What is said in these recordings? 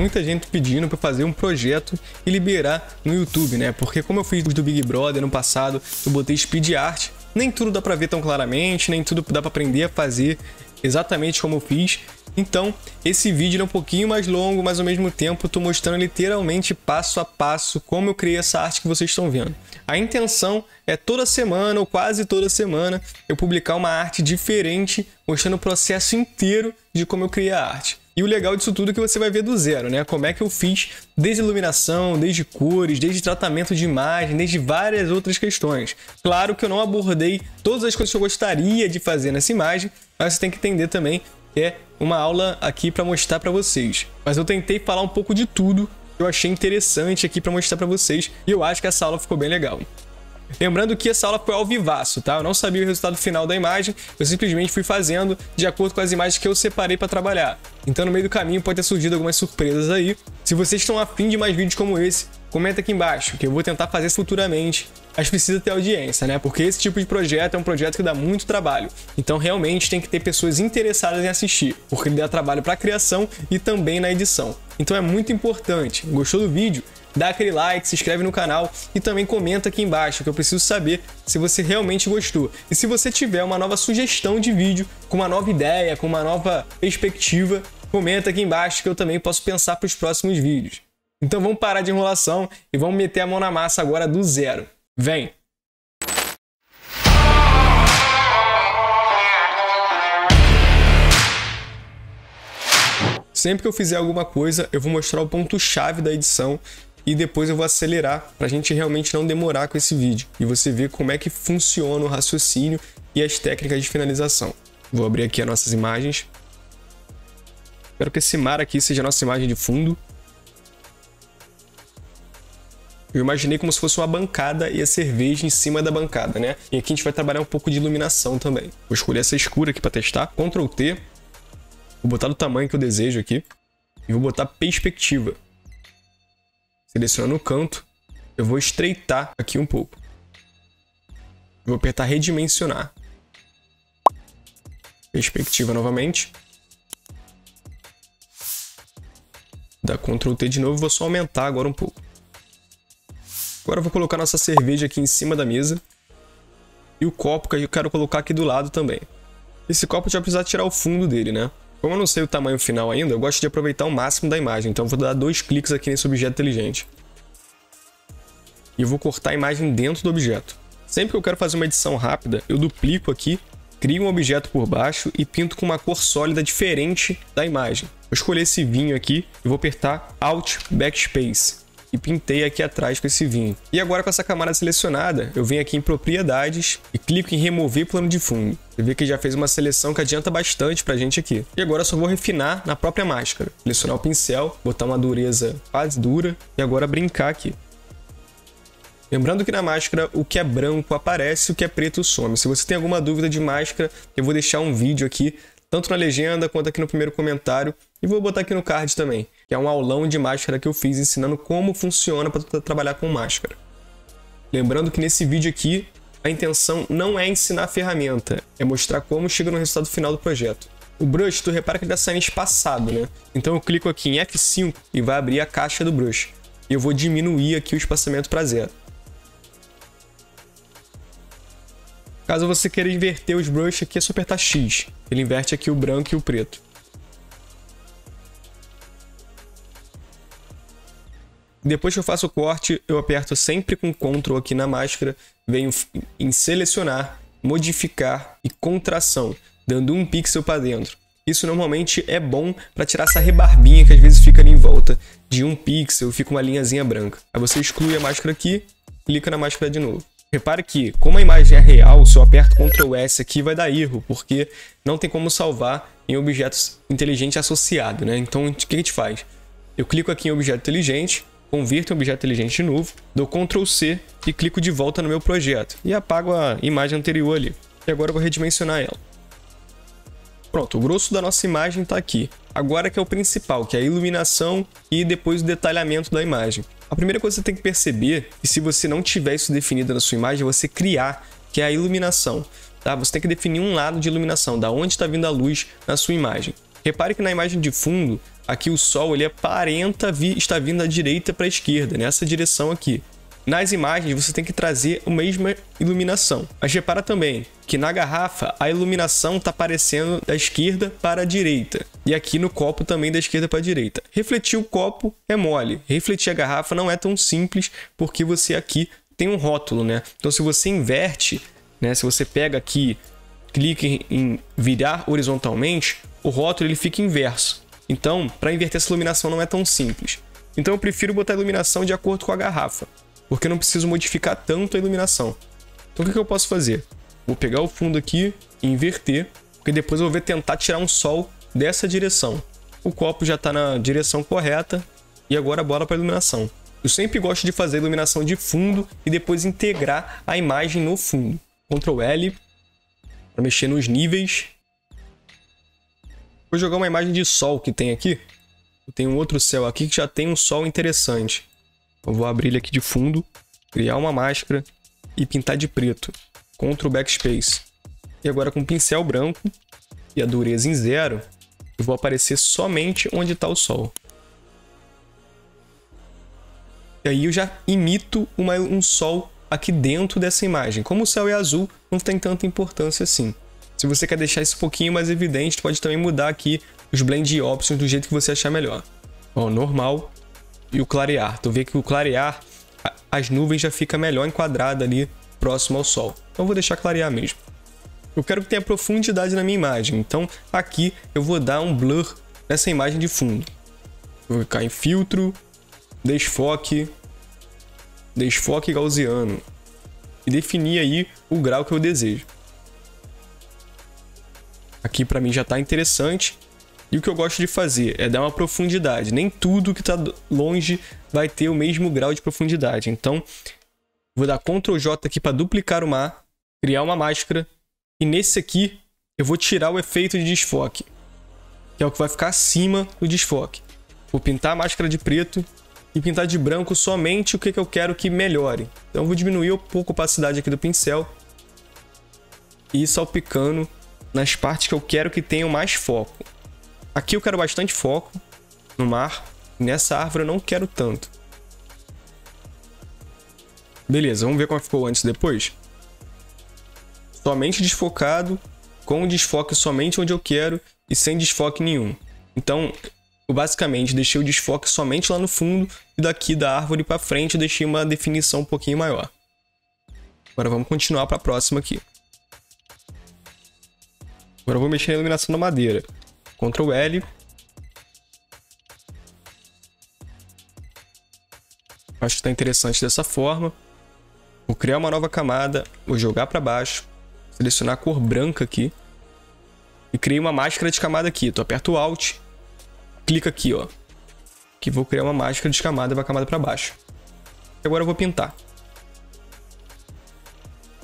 muita gente pedindo para fazer um projeto e liberar no YouTube, né? Porque como eu fiz do Big Brother no passado, eu botei speed art, nem tudo dá para ver tão claramente, nem tudo dá para aprender a fazer exatamente como eu fiz. Então, esse vídeo é um pouquinho mais longo, mas ao mesmo tempo eu tô mostrando literalmente passo a passo como eu criei essa arte que vocês estão vendo. A intenção é toda semana, ou quase toda semana, eu publicar uma arte diferente, mostrando o processo inteiro de como eu criei a arte. E o legal disso tudo é que você vai ver do zero, né? Como é que eu fiz desde iluminação, desde cores, desde tratamento de imagem, desde várias outras questões. Claro que eu não abordei todas as coisas que eu gostaria de fazer nessa imagem, mas você tem que entender também que é uma aula aqui para mostrar para vocês. Mas eu tentei falar um pouco de tudo que eu achei interessante aqui para mostrar para vocês e eu acho que essa aula ficou bem legal. Lembrando que essa aula foi ao vivaço, tá? Eu não sabia o resultado final da imagem, eu simplesmente fui fazendo de acordo com as imagens que eu separei para trabalhar. Então no meio do caminho pode ter surgido algumas surpresas aí. Se vocês estão afim de mais vídeos como esse, comenta aqui embaixo, que eu vou tentar fazer futuramente. Mas precisa ter audiência, né? Porque esse tipo de projeto é um projeto que dá muito trabalho. Então realmente tem que ter pessoas interessadas em assistir, porque ele dá trabalho para a criação e também na edição. Então é muito importante. Gostou do vídeo? Dá aquele like, se inscreve no canal e também comenta aqui embaixo, que eu preciso saber se você realmente gostou. E se você tiver uma nova sugestão de vídeo, com uma nova ideia, com uma nova perspectiva, comenta aqui embaixo que eu também posso pensar para os próximos vídeos. Então vamos parar de enrolação e vamos meter a mão na massa agora do zero. Vem! Sempre que eu fizer alguma coisa, eu vou mostrar o ponto-chave da edição e depois eu vou acelerar para a gente realmente não demorar com esse vídeo e você ver como é que funciona o raciocínio e as técnicas de finalização. Vou abrir aqui as nossas imagens. Espero que esse mar aqui seja a nossa imagem de fundo. Eu imaginei como se fosse uma bancada e a cerveja em cima da bancada, né? E aqui a gente vai trabalhar um pouco de iluminação também. Vou escolher essa escura aqui para testar. Ctrl T. Vou botar do tamanho que eu desejo aqui. E vou botar perspectiva. Selecionando o canto. Eu vou estreitar aqui um pouco. Vou apertar redimensionar. Perspectiva novamente. Dá Ctrl T de novo. Vou só aumentar agora um pouco. Agora eu vou colocar nossa cerveja aqui em cima da mesa. E o copo que eu quero colocar aqui do lado também. Esse copo a gente vai precisar tirar o fundo dele, né? Como eu não sei o tamanho final ainda, eu gosto de aproveitar o máximo da imagem. Então eu vou dar 2 cliques aqui nesse objeto inteligente. E eu vou cortar a imagem dentro do objeto. Sempre que eu quero fazer uma edição rápida, eu duplico aqui, crio um objeto por baixo e pinto com uma cor sólida diferente da imagem. Vou escolher esse vinho aqui e vou apertar Alt Backspace. E pintei aqui atrás com esse vinho. E agora com essa camada selecionada, eu venho aqui em propriedades e clico em remover plano de fundo. Você vê que já fez uma seleção que adianta bastante pra gente aqui. E agora eu só vou refinar na própria máscara. Selecionar o pincel, botar uma dureza quase dura e agora brincar aqui. Lembrando que na máscara o que é branco aparece, o que é preto some. Se você tem alguma dúvida de máscara, eu vou deixar um vídeo aqui, tanto na legenda quanto aqui no primeiro comentário. E vou botar aqui no card também, que é um aulão de máscara que eu fiz ensinando como funciona para trabalhar com máscara. Lembrando que nesse vídeo aqui, a intenção não é ensinar a ferramenta, é mostrar como chega no resultado final do projeto. O brush, tu repara que ele está saindo espaçado, né? Então eu clico aqui em F5 e vai abrir a caixa do brush. E eu vou diminuir aqui o espaçamento para 0. Caso você queira inverter os brushes aqui, é só apertar X. Ele inverte aqui o branco e o preto. Depois que eu faço o corte, eu aperto sempre com Ctrl aqui na máscara, venho em selecionar, modificar e contração, dando 1 pixel para dentro. Isso normalmente é bom para tirar essa rebarbinha que às vezes fica ali em volta de 1 pixel, fica uma linhazinha branca. Aí você exclui a máscara aqui, clica na máscara de novo. Repare que, como a imagem é real, se eu aperto Ctrl S aqui vai dar erro, porque não tem como salvar em objetos inteligentes associado, né? Então, o que a gente faz? Eu clico aqui em objeto inteligente, converto em objeto inteligente de novo, dou Ctrl C e clico de volta no meu projeto. E apago a imagem anterior ali. E agora eu vou redimensionar ela. Pronto, o grosso da nossa imagem está aqui. Agora que é o principal, que é a iluminação e depois o detalhamento da imagem. A primeira coisa que você tem que perceber, e se você não tiver isso definido na sua imagem, é você criar, que é a iluminação. Tá? Você tem que definir um lado de iluminação, da onde está vindo a luz na sua imagem. Repare que na imagem de fundo, aqui o sol ele aparenta estar vindo da direita para a esquerda, nessa direção aqui. Nas imagens você tem que trazer a mesma iluminação. Mas repara também que na garrafa a iluminação está aparecendo da esquerda para a direita. E aqui no copo também da esquerda para a direita. Refletir o copo é mole. Refletir a garrafa não é tão simples porque você aqui tem um rótulo, né? Então se você inverte, né? Se você pega aqui, clica em virar horizontalmente, o rótulo ele fica inverso. Então para inverter essa iluminação não é tão simples. Então eu prefiro botar a iluminação de acordo com a garrafa, porque eu não preciso modificar tanto a iluminação. Então o que eu posso fazer? Vou pegar o fundo aqui e inverter, porque depois eu vou tentar tirar um sol dessa direção. O copo já está na direção correta e agora bora para a iluminação. Eu sempre gosto de fazer a iluminação de fundo e depois integrar a imagem no fundo. Ctrl L para mexer nos níveis. Vou jogar uma imagem de sol que tem aqui. Eu tenho um outro céu aqui que já tem um sol interessante. Eu vou abrir ele aqui de fundo, criar uma máscara e pintar de preto. Ctrl Backspace. E agora com o pincel branco e a dureza em 0, eu vou aparecer somente onde está o sol. E aí eu já imito um sol aqui dentro dessa imagem. Como o céu é azul, não tem tanta importância assim. Se você quer deixar isso um pouquinho mais evidente, pode também mudar aqui os blend options do jeito que você achar melhor. Ó, normal. E o clarear. Tu vê que o clarear, as nuvens já fica melhor enquadrada ali próximo ao sol. Então eu vou deixar clarear mesmo. Eu quero que tenha profundidade na minha imagem. Então aqui eu vou dar um blur nessa imagem de fundo. Vou clicar em filtro, desfoque gaussiano. E definir aí o grau que eu desejo. Aqui para mim já está interessante. E o que eu gosto de fazer é dar uma profundidade. Nem tudo que está longe vai ter o mesmo grau de profundidade. Então, vou dar Ctrl J aqui para duplicar o mar, criar uma máscara. E nesse aqui, eu vou tirar o efeito de desfoque, que é o que vai ficar acima do desfoque. Vou pintar a máscara de preto e pintar de branco somente o que eu quero que melhore. Então, eu vou diminuir um pouco a opacidade aqui do pincel e ir salpicando nas partes que eu quero que tenham mais foco. Aqui eu quero bastante foco no mar. Nessa árvore eu não quero tanto. Beleza, vamos ver como ficou antes e depois. Somente desfocado, com desfoque somente onde eu quero e sem desfoque nenhum. Então, eu basicamente deixei o desfoque somente lá no fundo e daqui da árvore para frente eu deixei uma definição um pouquinho maior. Agora vamos continuar para a próxima aqui. Agora eu vou mexer na iluminação da madeira. Ctrl L. Acho que está interessante dessa forma. Vou criar uma nova camada, vou jogar para baixo, selecionar a cor branca aqui e criei uma máscara de camada aqui. Tu aperta o Alt, clica aqui, ó, que vou criar uma máscara de camada para baixo. E agora eu vou pintar.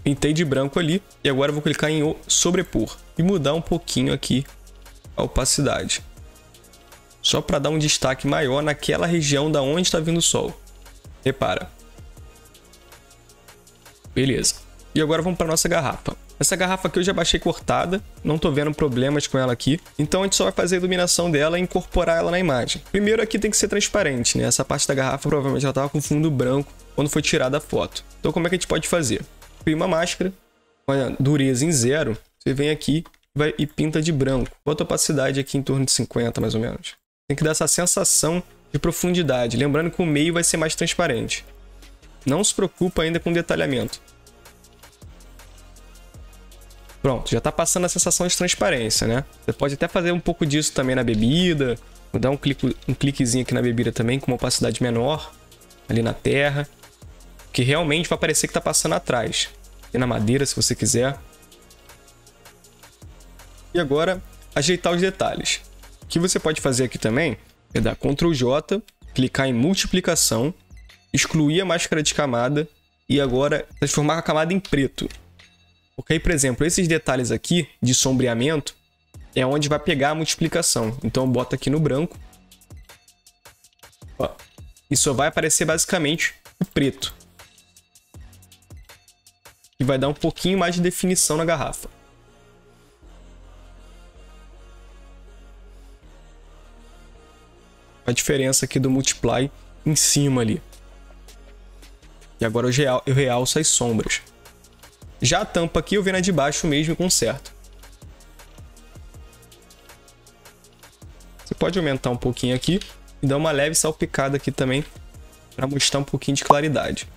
Pintei de branco ali e agora eu vou clicar em sobrepor e mudar um pouquinho aqui a opacidade, só para dar um destaque maior naquela região da onde está vindo o sol. Repara. Beleza. E agora vamos para nossa garrafa. Essa garrafa aqui eu já baixei cortada, não estou vendo problemas com ela aqui, então a gente só vai fazer a iluminação dela e incorporar ela na imagem. Primeiro aqui tem que ser transparente, né? Essa parte da garrafa provavelmente já estava com fundo branco quando foi tirada a foto. Então como é que a gente pode fazer? Cria uma máscara, com a dureza em 0, você vem aqui e pinta de branco. Bota a opacidade aqui em torno de 50, mais ou menos. Tem que dar essa sensação de profundidade. Lembrando que o meio vai ser mais transparente. Não se preocupa ainda com detalhamento. Pronto, já está passando a sensação de transparência, né? Você pode até fazer um pouco disso também na bebida. Vou dar um cliquezinho aqui na bebida também, com uma opacidade menor. Ali na terra. Que realmente vai parecer que está passando atrás. E na madeira, se você quiser. E agora, ajeitar os detalhes. O que você pode fazer aqui também é dar Ctrl J, clicar em multiplicação, excluir a máscara de camada e agora transformar a camada em preto. Porque aí, por exemplo, esses detalhes aqui de sombreamento é onde vai pegar a multiplicação. Então eu boto aqui no branco. Ó, e só vai aparecer basicamente o preto. E vai dar um pouquinho mais de definição na garrafa. a diferença aqui do Multiply em cima ali. E agora eu realço as sombras. Já a tampa aqui eu venho na de baixo mesmo e conserto. Você pode aumentar um pouquinho aqui e dar uma leve salpicada aqui também para mostrar um pouquinho de claridade.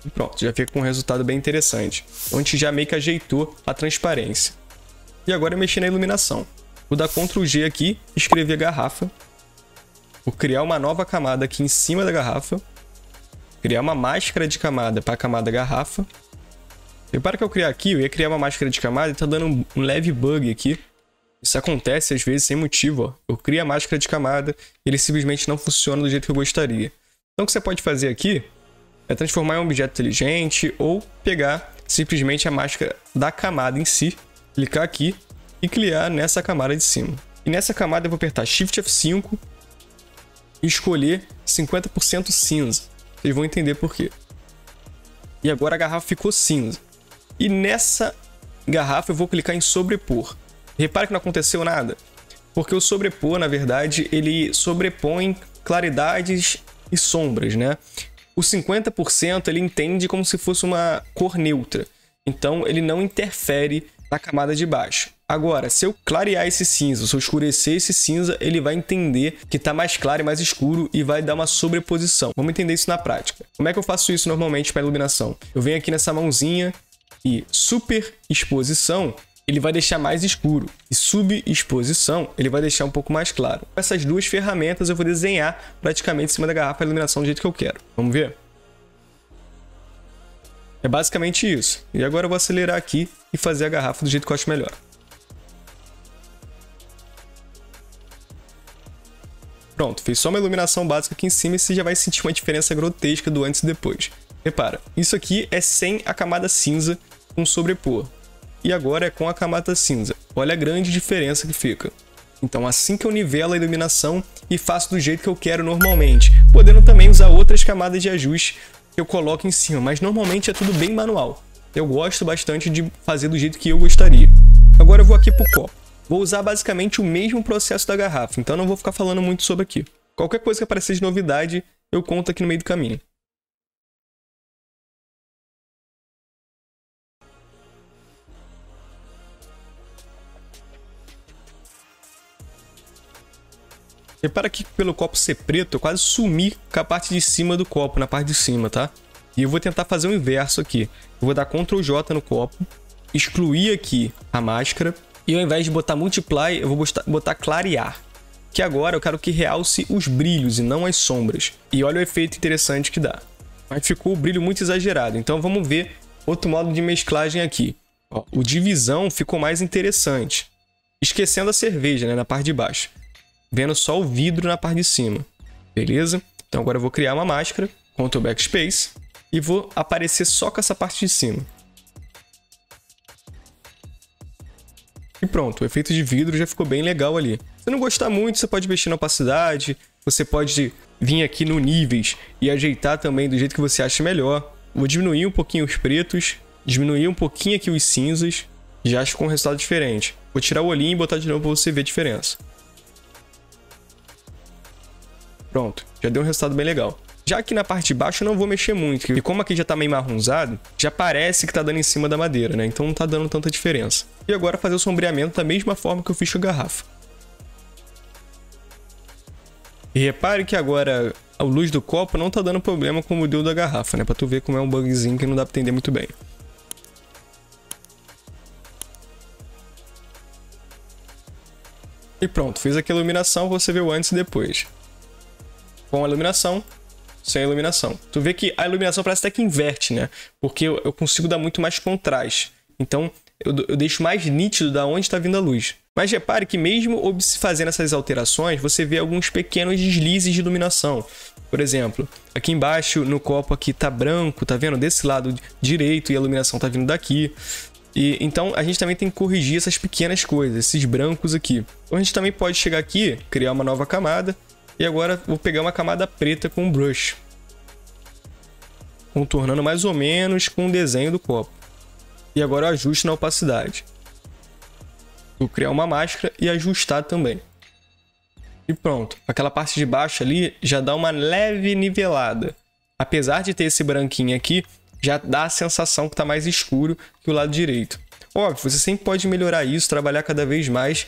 E pronto, já fica com um resultado bem interessante. Então a gente já meio que ajeitou a transparência. E agora eu mexi na iluminação. Vou dar Ctrl G aqui, escrever garrafa. Vou criar uma nova camada aqui em cima da garrafa. Criar uma máscara de camada para a camada garrafa. Repara que eu criar aqui, eu ia criar uma máscara de camada e tá dando um leve bug aqui. Isso acontece às vezes sem motivo, ó. Eu crio a máscara de camada e ele simplesmente não funciona do jeito que eu gostaria. Então o que você pode fazer aqui é transformar em um objeto inteligente ou pegar simplesmente a máscara da camada em si, clicar aqui e criar nessa camada de cima. E nessa camada eu vou apertar Shift F5 e escolher 50% cinza. Vocês vão entender por quê. E agora a garrafa ficou cinza. E nessa garrafa eu vou clicar em sobrepor. Repare que não aconteceu nada, porque o sobrepor, na verdade, ele sobrepõe claridades e sombras, né? O 50% ele entende como se fosse uma cor neutra, então ele não interfere na camada de baixo. Agora, se eu clarear esse cinza, se eu escurecer esse cinza, ele vai entender que está mais claro e mais escuro e vai dar uma sobreposição. Vamos entender isso na prática. Como é que eu faço isso normalmente para iluminação? Eu venho aqui nessa mãozinha e superexposição, ele vai deixar mais escuro. E subexposição, ele vai deixar um pouco mais claro. Com essas duas ferramentas, eu vou desenhar praticamente em cima da garrafa a iluminação do jeito que eu quero. Vamos ver? É basicamente isso. E agora eu vou acelerar aqui e fazer a garrafa do jeito que eu acho melhor. Pronto, fiz só uma iluminação básica aqui em cima e você já vai sentir uma diferença grotesca do antes e depois. Repara, isso aqui é sem a camada cinza com sobrepor. E agora é com a camada cinza. Olha a grande diferença que fica. Então assim que eu nivelo a iluminação e faço do jeito que eu quero normalmente, podendo também usar outras camadas de ajuste que eu coloco em cima, mas normalmente é tudo bem manual. Eu gosto bastante de fazer do jeito que eu gostaria. Agora eu vou aqui para o copo. Vou usar basicamente o mesmo processo da garrafa, então não vou ficar falando muito sobre aqui. Qualquer coisa que aparecer de novidade, eu conto aqui no meio do caminho. Repara que pelo copo ser preto, eu quase sumi com a parte de cima do copo, na parte de cima, tá? E eu vou tentar fazer o inverso aqui. Eu vou dar Ctrl J no copo, excluir aqui a máscara, e ao invés de botar Multiply, eu vou botar Clarear. Que agora eu quero que realce os brilhos e não as sombras. E olha o efeito interessante que dá. Mas ficou o brilho muito exagerado, então vamos ver outro modo de mesclagem aqui. Ó, o divisão ficou mais interessante. Esquecendo a cerveja, né, na parte de baixo. Vendo só o vidro na parte de cima. Beleza? Então agora eu vou criar uma máscara, Ctrl Backspace, e vou aparecer só com essa parte de cima. E pronto, o efeito de vidro já ficou bem legal ali. Se não gostar muito, você pode mexer na opacidade, você pode vir aqui no níveis e ajeitar também do jeito que você acha melhor. Vou diminuir um pouquinho os pretos, diminuir um pouquinho aqui os cinzas, já acho com um resultado diferente. Vou tirar o olhinho e botar de novo para você ver a diferença. Pronto, já deu um resultado bem legal. Já aqui na parte de baixo eu não vou mexer muito, porque como aqui já tá meio marronzado, já parece que tá dando em cima da madeira, né? Então não tá dando tanta diferença. E agora fazer o sombreamento da mesma forma que eu fiz com a garrafa. E repare que agora a luz do copo não tá dando problema com o modelo da garrafa, né? Pra tu ver como é um bugzinho que não dá pra entender muito bem. E pronto, fiz aqui a iluminação, você vê o antes e depois. Com a iluminação, sem a iluminação. Tu vê que a iluminação parece até que inverte, né? Porque eu consigo dar muito mais contraste. Então, eu deixo mais nítido da onde está vindo a luz. Mas repare que mesmo fazendo essas alterações, você vê alguns pequenos deslizes de iluminação. Por exemplo, aqui embaixo no copo aqui tá branco, tá vendo? Desse lado direito e a iluminação tá vindo daqui. E então a gente também tem que corrigir essas pequenas coisas, esses brancos aqui. Então a gente também pode chegar aqui, criar uma nova camada. E agora vou pegar uma camada preta com um brush, contornando mais ou menos com o desenho do copo. E agora eu ajusto na opacidade. Vou criar uma máscara e ajustar também. E pronto. Aquela parte de baixo ali já dá uma leve nivelada. Apesar de ter esse branquinho aqui, já dá a sensação que tá mais escuro que o lado direito. Óbvio, você sempre pode melhorar isso, trabalhar cada vez mais.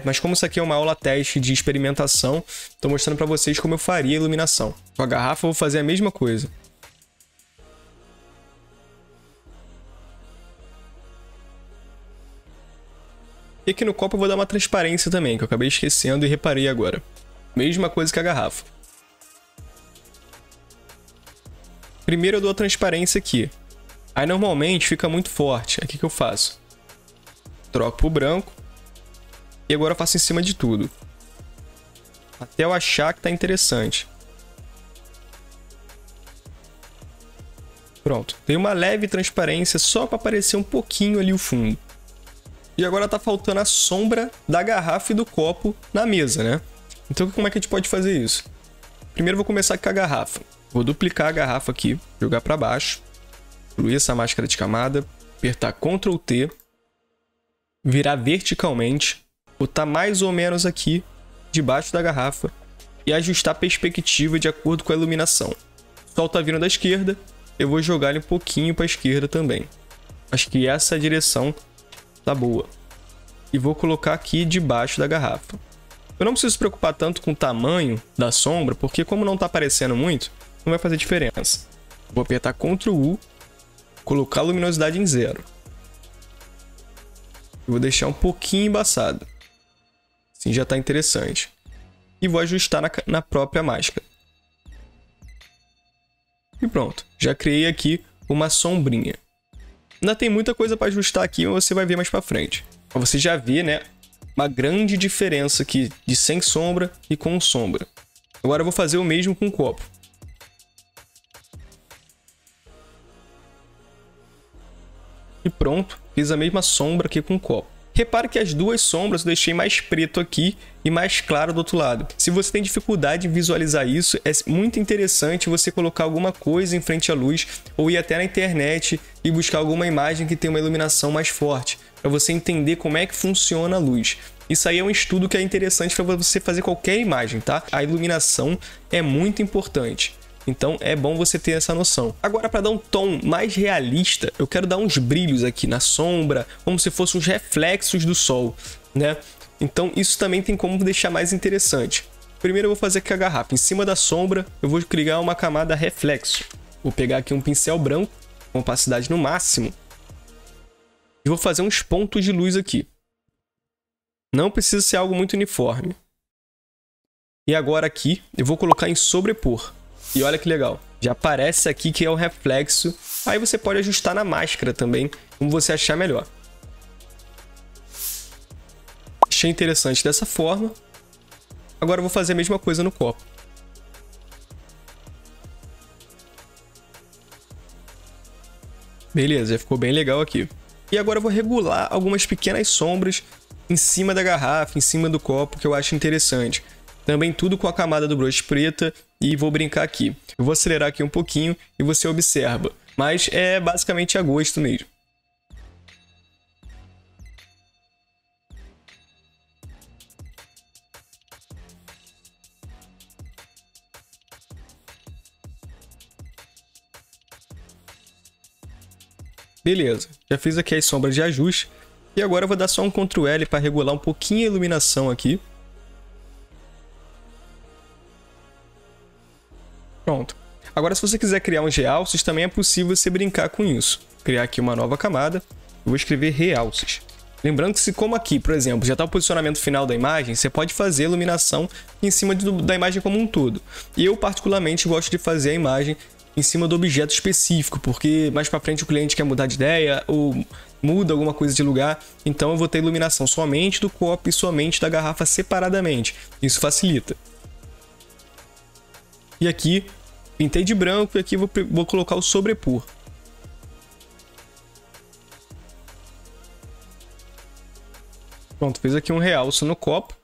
Mas como isso aqui é uma aula teste de experimentação, estou mostrando para vocês como eu faria a iluminação. Com a garrafa eu vou fazer a mesma coisa. E aqui no copo eu vou dar uma transparência também, que eu acabei esquecendo e reparei agora. Mesma coisa que a garrafa. Primeiro eu dou a transparência aqui. Aí normalmente fica muito forte. Aqui que eu faço? Troco pro branco. E agora eu faço em cima de tudo. Até eu achar que tá interessante. Pronto. Tem uma leve transparência só para aparecer um pouquinho ali o fundo. E agora tá faltando a sombra da garrafa e do copo na mesa, né? Então como é que a gente pode fazer isso? Primeiro eu vou começar com a garrafa. Vou duplicar a garrafa aqui, jogar para baixo. Excluir essa máscara de camada. Apertar Ctrl T. Virar verticalmente. Botar mais ou menos aqui, debaixo da garrafa. E ajustar a perspectiva de acordo com a iluminação. O sol tá vindo da esquerda. Eu vou jogar ele um pouquinho para a esquerda também. Acho que essa direção tá boa. E vou colocar aqui debaixo da garrafa. Eu não preciso se preocupar tanto com o tamanho da sombra, porque como não tá aparecendo muito, não vai fazer diferença. Vou apertar Ctrl U, colocar a luminosidade em 0. Vou deixar um pouquinho embaçado. Assim já tá interessante. E vou ajustar na própria máscara. E pronto, já criei aqui uma sombrinha. Ainda tem muita coisa para ajustar aqui, mas você vai ver mais para frente. Você já vê, né, uma grande diferença aqui de sem sombra e com sombra. Agora eu vou fazer o mesmo com o copo. E pronto, fiz a mesma sombra aqui com o copo. Repare que as duas sombras eu deixei mais preto aqui e mais claro do outro lado. Se você tem dificuldade em visualizar isso, é muito interessante você colocar alguma coisa em frente à luz ou ir até na internet e buscar alguma imagem que tenha uma iluminação mais forte, para você entender como é que funciona a luz. Isso aí é um estudo que é interessante para você fazer qualquer imagem, tá? A iluminação é muito importante. Então é bom você ter essa noção. Agora, para dar um tom mais realista, eu quero dar uns brilhos aqui na sombra, como se fossem uns reflexos do sol, né? Então isso também tem como deixar mais interessante. Primeiro eu vou fazer aqui a garrafa. Em cima da sombra eu vou criar uma camada reflexo. Vou pegar aqui um pincel branco, com opacidade no máximo. E vou fazer uns pontos de luz aqui. Não precisa ser algo muito uniforme. E agora aqui eu vou colocar em sobrepor. E olha que legal, já aparece aqui que é o reflexo. Aí você pode ajustar na máscara também, como você achar melhor. Achei interessante dessa forma. Agora eu vou fazer a mesma coisa no copo. Beleza, já ficou bem legal aqui. E agora eu vou regular algumas pequenas sombras em cima da garrafa, em cima do copo, que eu acho interessante. Também tudo com a camada do brush preta e vou brincar aqui. Eu vou acelerar aqui um pouquinho e você observa, mas é basicamente a gosto mesmo. Beleza, já fiz aqui as sombras de ajuste e agora eu vou dar só um Ctrl L para regular um pouquinho a iluminação aqui. Pronto. Agora, se você quiser criar uns realces, também é possível você brincar com isso. Criar aqui uma nova camada. Eu vou escrever realces. Lembrando que se como aqui, por exemplo, já está o posicionamento final da imagem, você pode fazer a iluminação em cima da imagem como um todo. E eu, particularmente, gosto de fazer a imagem em cima do objeto específico, porque mais para frente o cliente quer mudar de ideia ou muda alguma coisa de lugar. Então eu vou ter iluminação somente do copo e somente da garrafa separadamente. Isso facilita. E aqui, pintei de branco e aqui vou colocar o sobrepor. Pronto, fiz aqui um realce no copo.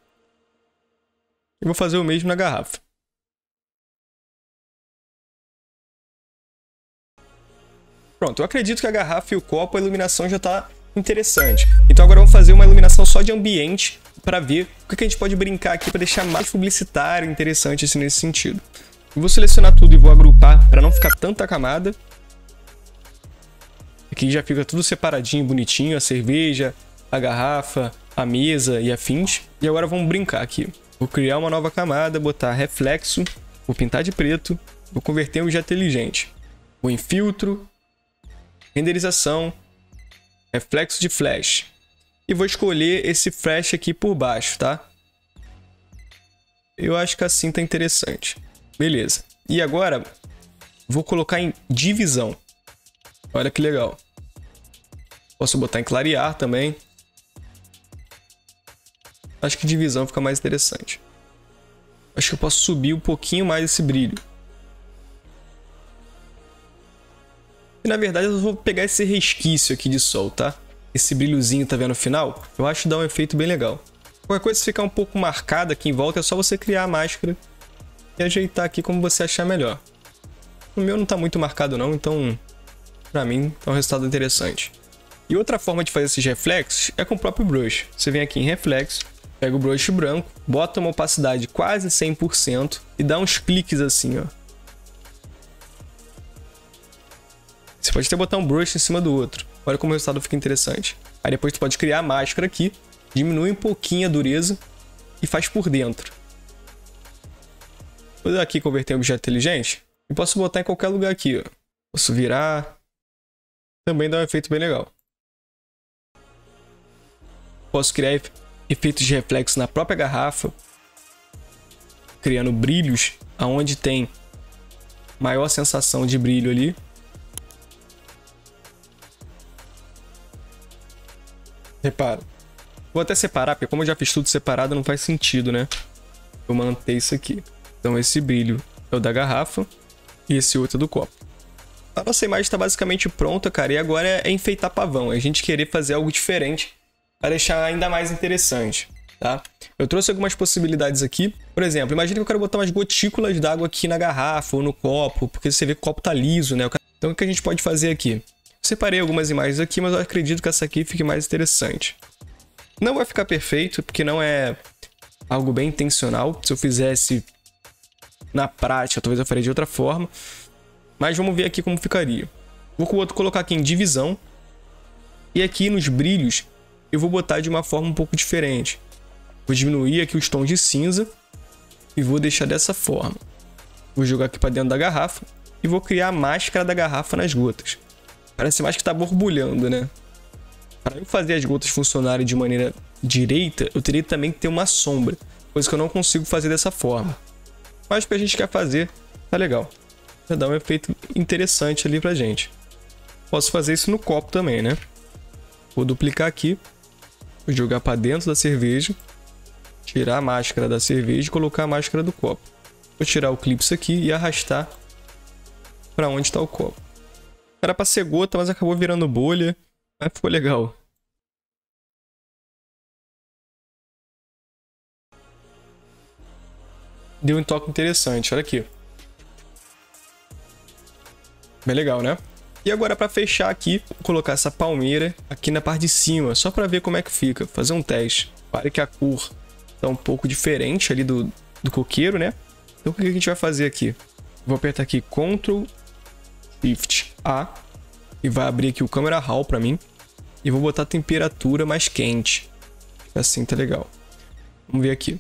E vou fazer o mesmo na garrafa. Pronto, eu acredito que a garrafa e o copo, a iluminação já está interessante. Então agora eu vou fazer uma iluminação só de ambiente para ver o que a gente pode brincar aqui para deixar mais publicitário, interessante assim, nesse sentido. Eu vou selecionar tudo e vou agrupar para não ficar tanta camada. Aqui já fica tudo separadinho, bonitinho, a cerveja, a garrafa, a mesa e afins. E agora vamos brincar aqui. Vou criar uma nova camada, botar reflexo, vou pintar de preto, vou converter em objeto inteligente. Vou em filtro, renderização, reflexo de flash. E vou escolher esse flash aqui por baixo, tá? Eu acho que assim tá interessante. Beleza. E agora, vou colocar em divisão. Olha que legal. Posso botar em clarear também. Acho que divisão fica mais interessante. Acho que eu posso subir um pouquinho mais esse brilho. E na verdade eu vou pegar esse resquício aqui de sol, tá? Esse brilhozinho, tá vendo no final? Eu acho que dá um efeito bem legal. Qualquer coisa, se ficar um pouco marcada aqui em volta, é só você criar a máscara e ajeitar aqui como você achar melhor. O meu não tá muito marcado não, então pra mim é um resultado interessante. E outra forma de fazer esses reflexos é com o próprio brush. Você vem aqui em reflexo, pega o brush branco, bota uma opacidade quase 100% e dá uns cliques assim, ó. Você pode até botar um brush em cima do outro. Olha como o resultado fica interessante. Aí depois tu pode criar a máscara aqui, diminui um pouquinho a dureza e faz por dentro. Vou aqui converter em objeto inteligente e posso botar em qualquer lugar aqui, ó. Posso virar. Também dá um efeito bem legal. Posso criar efeitos de reflexo na própria garrafa, criando brilhos aonde tem maior sensação de brilho ali. Repara. Vou até separar, porque como eu já fiz tudo separado, não faz sentido, né? Eu manter isso aqui. Então esse brilho é o da garrafa e esse outro é do copo. A nossa imagem está basicamente pronta, cara, e agora é enfeitar pavão. É a gente querer fazer algo diferente para deixar ainda mais interessante, tá? Eu trouxe algumas possibilidades aqui. Por exemplo, imagina que eu quero botar umas gotículas d'água aqui na garrafa ou no copo, porque você vê que o copo tá liso, né? Então o que a gente pode fazer aqui? Separei algumas imagens aqui, mas eu acredito que essa aqui fique mais interessante. Não vai ficar perfeito, porque não é algo bem intencional. Se eu fizesse na prática, talvez eu faria de outra forma. Mas vamos ver aqui como ficaria. Vou colocar aqui em divisão. E aqui nos brilhos, eu vou botar de uma forma um pouco diferente. Vou diminuir aqui os tons de cinza. E vou deixar dessa forma. Vou jogar aqui para dentro da garrafa. E vou criar a máscara da garrafa nas gotas. Parece mais que está borbulhando, né? Para eu fazer as gotas funcionarem de maneira direita, eu teria também que ter uma sombra. Coisa que eu não consigo fazer dessa forma. Mas o que a gente quer fazer, tá legal. Vai dar um efeito interessante ali pra gente. Posso fazer isso no copo também, né? Vou duplicar aqui. Vou jogar para dentro da cerveja. Tirar a máscara da cerveja e colocar a máscara do copo. Vou tirar o clipe aqui e arrastar para onde está o copo. Era para ser gota, mas acabou virando bolha. Mas ficou legal. Deu um toque interessante, olha aqui. Bem legal, né? E agora para fechar aqui, vou colocar essa palmeira aqui na parte de cima, só para ver como é que fica, fazer um teste. Para que a cor tá um pouco diferente ali do coqueiro, né? Então o que a gente vai fazer aqui? Vou apertar aqui Ctrl Shift A e vai abrir aqui o Camera Raw para mim. E vou botar a temperatura mais quente. Assim tá legal. Vamos ver aqui.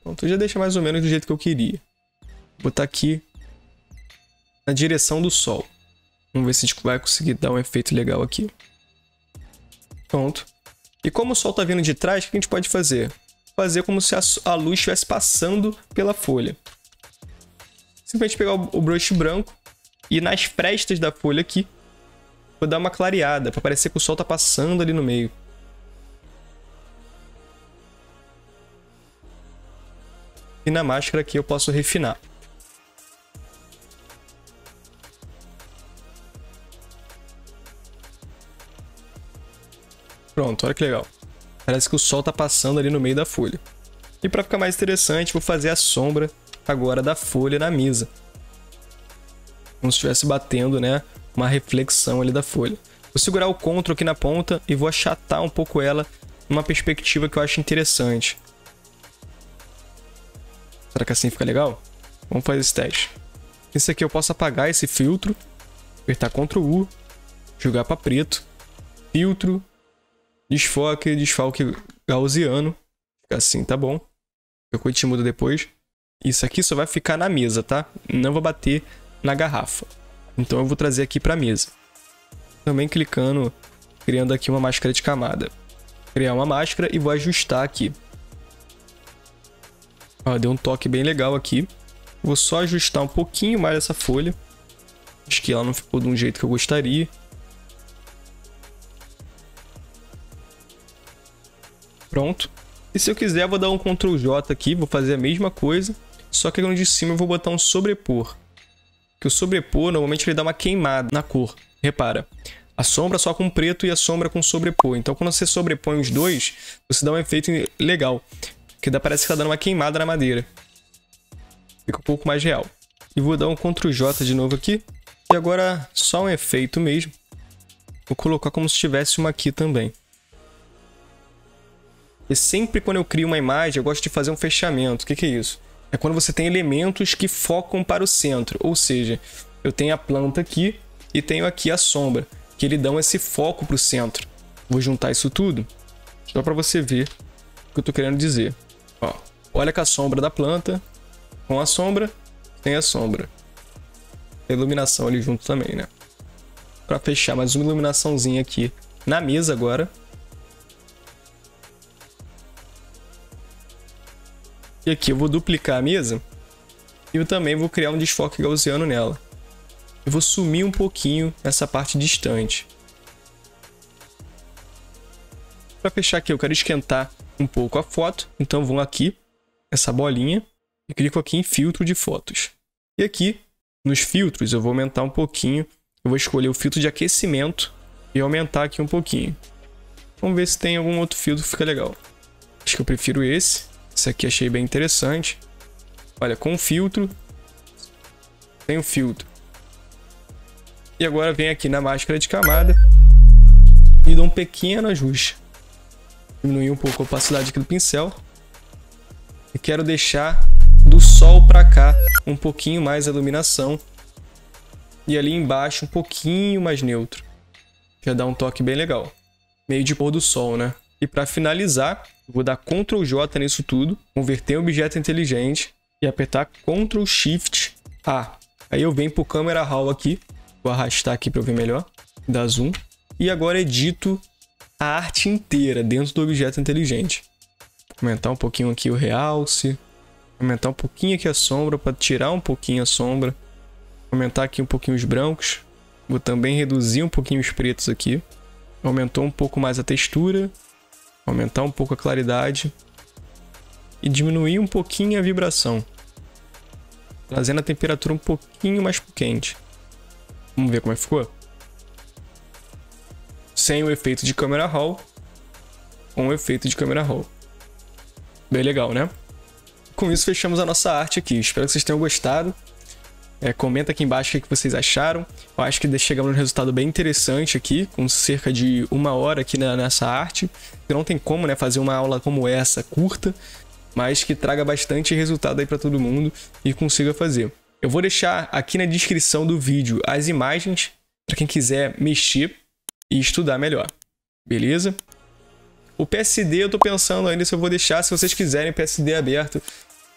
Pronto, já deixa mais ou menos do jeito que eu queria. Vou botar aqui na direção do sol. Vamos ver se a gente vai conseguir dar um efeito legal aqui. Pronto. E como o sol tá vindo de trás, o que a gente pode fazer? Fazer como se a luz estivesse passando pela folha. Simplesmente pegar o brush branco e nas frestas da folha aqui, vou dar uma clareada, para parecer que o sol tá passando ali no meio. E na máscara aqui eu posso refinar. Pronto, olha que legal. Parece que o sol tá passando ali no meio da folha. E para ficar mais interessante, vou fazer a sombra agora da folha na mesa. Como se estivesse batendo, né, uma reflexão ali da folha. Vou segurar o Ctrl aqui na ponta e vou achatar um pouco ela numa perspectiva que eu acho interessante. Será que assim fica legal? Vamos fazer esse teste. Esse aqui eu posso apagar esse filtro, apertar Ctrl U, jogar para preto, filtro, desfoque gaussiano. Fica assim, tá bom. Qualquer coisa te muda depois. Isso aqui só vai ficar na mesa, tá? Não vou bater na garrafa. Então eu vou trazer aqui para a mesa. Também clicando, criando aqui uma máscara de camada. Criar uma máscara e vou ajustar aqui. Ó, deu um toque bem legal aqui. Vou só ajustar um pouquinho mais essa folha. Acho que ela não ficou de um jeito que eu gostaria. Pronto. E se eu quiser, eu vou dar um Ctrl J aqui. Vou fazer a mesma coisa. Só que no de cima eu vou botar um sobrepor. Porque o sobrepor, normalmente ele dá uma queimada na cor. Repara. A sombra só com preto e a sombra com sobrepor. Então quando você sobrepõe os dois, você dá um efeito legal. Que parece que tá dando uma queimada na madeira. Fica um pouco mais real. E vou dar um Ctrl J de novo aqui. E agora só um efeito mesmo. Vou colocar como se tivesse uma aqui também. E sempre quando eu crio uma imagem, eu gosto de fazer um fechamento. O que é isso? É quando você tem elementos que focam para o centro. Ou seja, eu tenho a planta aqui e tenho aqui a sombra. Que ele dão esse foco para o centro. Vou juntar isso tudo. Só para você ver o que eu estou querendo dizer. Ó, olha com a sombra da planta. Com a sombra, tem a sombra. A iluminação ali junto também, né? Para fechar mais uma iluminaçãozinha aqui na mesa agora. E aqui eu vou duplicar a mesa. E eu também vou criar um desfoque gaussiano nela. Eu vou sumir um pouquinho essa parte distante. Para fechar aqui, eu quero esquentar um pouco a foto. Então vou aqui, essa bolinha. E clico aqui em filtro de fotos. E aqui, nos filtros, eu vou aumentar um pouquinho. Eu vou escolher o filtro de aquecimento e aumentar aqui um pouquinho. Vamos ver se tem algum outro filtro que fica legal. Acho que eu prefiro esse. Esse aqui achei bem interessante. Olha, com filtro, tem o filtro. E agora vem aqui na máscara de camada e dou um pequeno ajuste. Diminuir um pouco a opacidade aqui do pincel. E quero deixar do sol para cá um pouquinho mais a iluminação. E ali embaixo um pouquinho mais neutro. Já dá um toque bem legal. Meio de pôr do sol, né? E para finalizar, vou dar Ctrl J nisso tudo. Converter em objeto inteligente. E apertar Ctrl Shift A. Aí eu venho para o Camera Raw aqui. Vou arrastar aqui para eu ver melhor. Dar zoom. E agora edito a arte inteira dentro do objeto inteligente. Aumentar um pouquinho aqui o realce. Aumentar um pouquinho aqui a sombra para tirar um pouquinho a sombra. Aumentar aqui um pouquinho os brancos. Vou também reduzir um pouquinho os pretos aqui. Aumentou um pouco mais a textura. Aumentar um pouco a claridade. E diminuir um pouquinho a vibração. Trazendo a temperatura um pouquinho mais quente. Vamos ver como é que ficou? Sem o efeito de Camera Raw. Com o efeito de Camera Raw. Bem legal, né? Com isso fechamos a nossa arte aqui. Espero que vocês tenham gostado. Comenta aqui embaixo o que vocês acharam. Eu acho que chegamos num resultado bem interessante aqui, com cerca de 1 hora aqui nessa arte. Não tem como, né, fazer uma aula como essa, curta, mas que traga bastante resultado aí para todo mundo e consiga fazer. Eu vou deixar aqui na descrição do vídeo as imagens para quem quiser mexer e estudar melhor. Beleza? O PSD eu tô pensando ainda se eu vou deixar. Se vocês quiserem PSD aberto,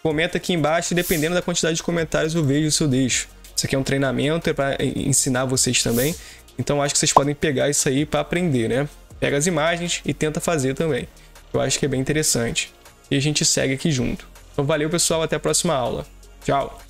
comenta aqui embaixo e dependendo da quantidade de comentários eu vejo se eu deixo. Isso aqui é um treinamento, é para ensinar vocês também. Então acho que vocês podem pegar isso aí para aprender, né? Pega as imagens e tenta fazer também. Eu acho que é bem interessante. E a gente segue aqui junto. Então valeu pessoal, até a próxima aula. Tchau!